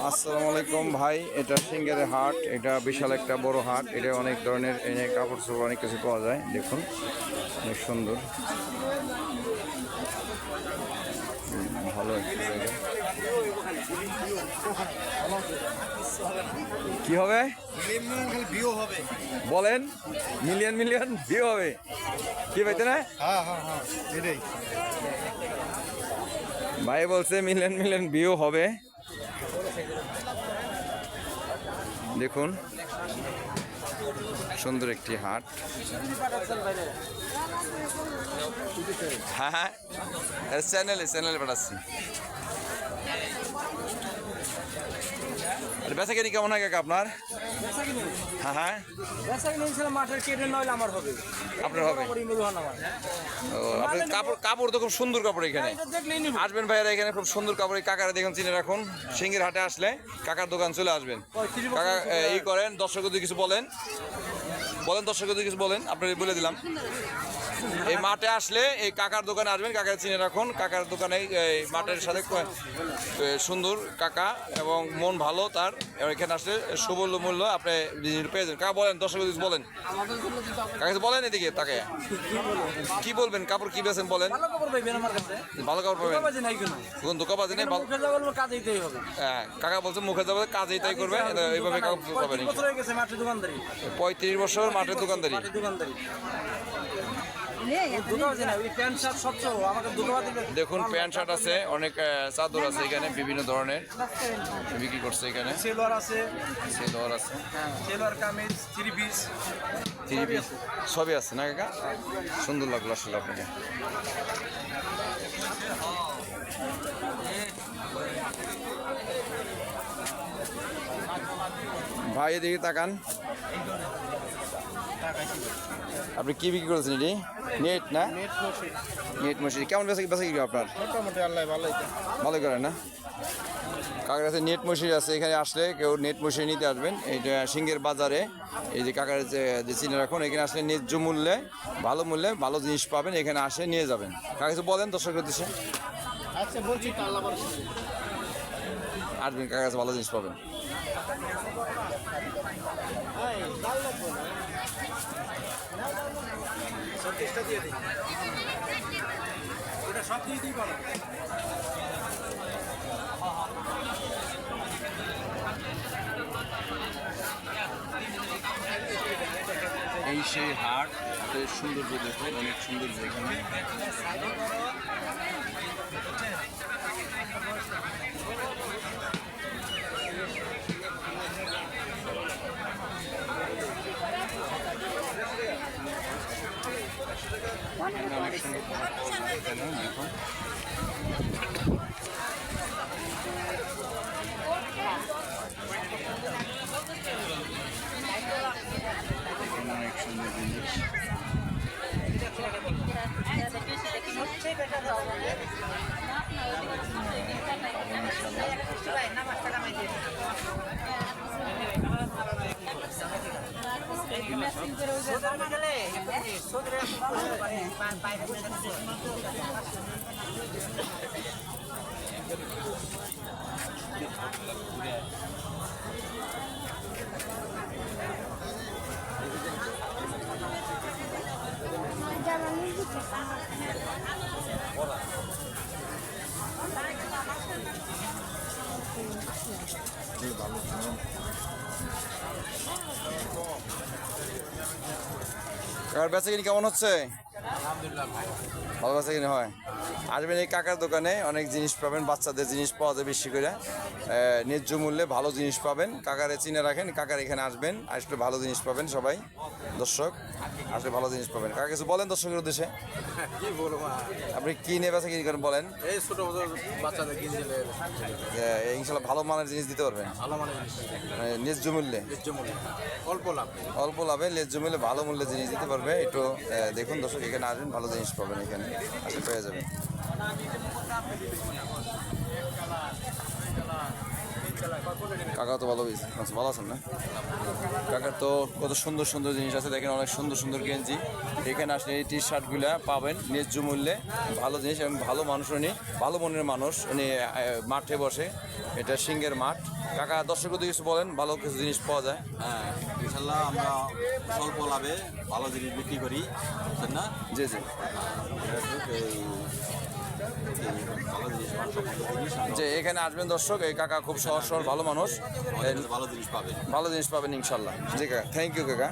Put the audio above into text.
আসসালামু আলাইকুম ভাই, এটা সিঙ্গারের হাট। এটা বিশাল একটা বড় হাট। এটা অনেক ধরনের এনে কাপড় চোপড় অনেক কিছু পাওয়া যায়। দেখুন অনেক সুন্দর, ভালো একটা জায়গা। কি হবে বলেন? মিলিয়ন মিলিয়ন ভিউ হবে কি পাইতে না? ভাই বলছে মিলিয়ন মিলিয়ন ভিউ হবে। দেখুন সুন্দর একটি হাট। হ্যাঁ হ্যাঁ, চ্যানেলে পাঠাচ্ছি। বেচা কিনি কেমন হয় কাকা আপনার? হ্যাঁ হ্যাঁ, আপনার হবে। ও, আপনার কাপড় তো খুব সুন্দর কাপড়। এখানে আসবেন ভাইয়ারা, এখানে খুব সুন্দর কাপড়। কাকারা দেখুন, চিনে রাখুন। সিঙ্গির হাটে আসলে কাকার দোকান চলে আসবেন। কাকা এই করেন, দর্শকদের কিছু বলেন, দর্শকদের কিছু বলেন। আপনার বলে দিলাম, এই মাঠে আসলে এই কাকার দোকানে আসবেন। কাকার চিনে রাখুন, কাকার দোকানে এই মাঠের সাথে সুন্দর কাকা এবং মন ভালো তার। এখানে আসলে সুমূল্য মূল্য আপনি পেয়ে যাবেন। কাকা বলেন, দর্শকদের কিছু বলেন, কাকা বলেন। এদিকে তাকে কি বলবেন? কাপড় কি বেছেন বলেন? ভালো কাপড় পাবেন, কোন দোকাবাজি নেই। হ্যাঁ, কাকা বলছে মুখে যাবে কাজেই তাই করবে। এইভাবে কাপড় পাবেন। 35 বছর মাঠের দোকানদারি। দেখুন প্যান্ট শার্ট আছে, অনেক চাদর আছে এখানে, বিভিন্ন ধরনের বিক্রি করছে। এখানে সেলোয়ার আছে, কামিজ, থ্রি পিস সবই আছে না কাকা? সুন্দর লাগলো আসলে আপনাকে। ভাই এদিকে তাকান। আপনি কি বিক্রি করেছেন? এটি নেট না? নেট মশারি কেমন বেচা কিলো আপনার? মোটামুটি আল্লাহ ভালোই করেন না? কাকার কাছে নেট মশারি আছে। এখানে আসলে কেউ নেট মশারি নিতে আসবেন। এইটা সিঙ্গের বাজারে, এই যে কাকার যে চিনে রাখুন। এখানে আসলে ন্যায্য মূল্যে ভালো মূল্যে ভালো জিনিস পাবেন। এখানে আসে নিয়ে যাবেন। কাকা কিছু বলেন দর্শকের উদ্দেশ্যে? আচ্ছা বলছি, আসবেন, কাকার কাছে ভালো জিনিস পাবেন। এই সেই হাট, সৌন্দর্য দেখুন, অনেক সুন্দর এখানে। অনেক সুন্দর দেখুন। অনেক সুন্দর জিনিস। কাকার বেচাকিনি কেমন হচ্ছে? ভালো বেচাকিনি হয়। আসবেন এই কাকার দোকানে, অনেক জিনিস পাবেন। বাচ্চাদের জিনিস পাওয়া যায় বেশি করে, ন্যায্য মূল্যে ভালো জিনিস পাবেন। কাকারে চিনে রাখেন, কাকার এখানে আসবেন, আসলে ভালো জিনিস পাবেন। সবাই দর্শক আসলে ভালো জিনিস পাবেন। কাকা কিছু বলেন দর্শকের উদ্দেশ্যে? কি বলবো, আপনি কি নিয়ে বেচা কিনি করেন বলেন? এই ছোট বাচ্চাদের ইনশাল্লাহ ভালো মানের জিনিস দিতে পারবেন, ভালো মানের ন্যায্য মূল্যে। অল্প লাভে ন্যায্য মূল্যে ভালো মূল্যে জিনিস দিতে পারবে। একটু দেখুন দর্শক, এখানে আসবেন, ভালো জিনিস পাবেন। এখানে আসলে পেয়ে যাবেন। কাকা তো ভালো ভালো আছেন না? কাকার তো কত সুন্দর সুন্দর জিনিস আছে, দেখেন অনেক সুন্দর সুন্দর গেঞ্জি। এখানে আসলে এই টি শার্টগুলো পাবেন ন্যায্য মূল্যে, ভালো জিনিস এবং ভালো মানুষ উনি, ভালো মনের মানুষ উনি। মাঠে বসে, এটা সিংহের মাঠ। কাকা দর্শকদের কিছু বলেন, ভালো কিছু জিনিস পাওয়া যায়। হ্যাঁ, ইনশাল্লাহ আমরা স্বল্প লাভে ভালো জিনিস বিক্রি করি, বুঝছেন না? জি জি ভালো জিনিস মানসম্মত জিনিস যে এখানে আসবেন দর্শক, এই কাকা খুব সহজ সরল ভালো মানুষ, ভালো জিনিস পাবেন। ভালো জিনিস পাবেন ইনশাল্লাহ। জি কাকা, থ্যাংক ইউ কাকা।